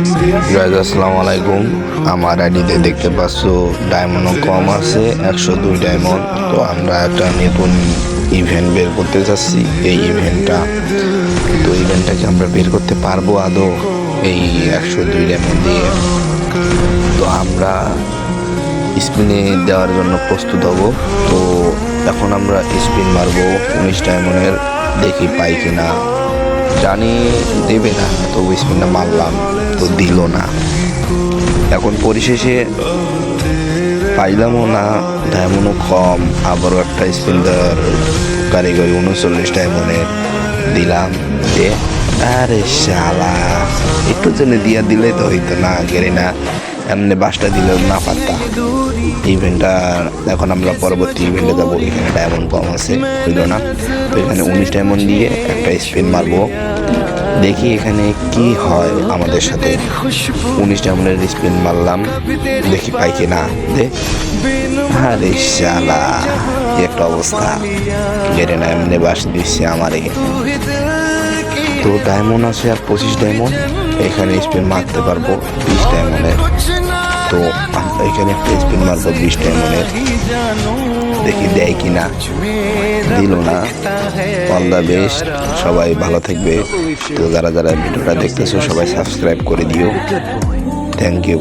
Guys আসসালামু আলাইকুম। আমার আইডিতে দেখতে পাচ্ছ ডায়মন্ডও কম আছে, 102 ডায়মন্ড। তো আমরা একটা নতুন ইভেন্ট বের করতে যাচ্ছি। এই ইভেন্টটাকে আমরা বের করতে পারবো আদৌ এই 102 ডায়মন্ড দিয়ে? তো আমরা স্পিনে দেওয়ার জন্য প্রস্তুত হব। তো এখন আমরা স্পিন মারবো 19 ডায়মন্ডের, দেখি পাই কিনা। জানি দেবে না, তো স্পিনটা মারলাম, তো দিল না। এখন পরিশেষে পাইলামও না, ডায়মন্ডও কম। আবারও একটা স্পিন দেওয়ার কারিগরি 39 ডায়মন্ডের দিলাম। আরে শালা, একটু জন্য দিয়া দিলে তো হইতো না, গেলে না এমনি বাসটা দিলেও না পারতা ইভেন্টটা। এখন আমরা পরবর্তী ইভেন্টে যাবো। এখানে ডায়মন্ড কম আছে, হইল না। তো এখানে 19 ডায়মন্ড দিয়ে একটা স্পিন মারবো, দেখি এখানে কি হয় আমাদের সাথে। 19 ডায়মন্ডের স্পিন মারলাম, দেখি পাই কি না। আরে শালা, একটা অবস্থা, গেটে না এমনি বাস দিচ্ছে আমারে। তো ডায়মন্ড আছে আর 25 ডায়মন্ড, এখানে স্পিন মারতে পারবো 20 ডায়মন্ডের। তো এখানে একটা স্পিন মারবো 20 ডায়মন্ডের, দেখি দেয় কিনা। দিল না। অল দ্য বেস্ট, সবাই ভালো থাকবে। তো যারা যারা ভিডিওটা দেখতেছো সবাই সাবস্ক্রাইব করে দিও। Thank you.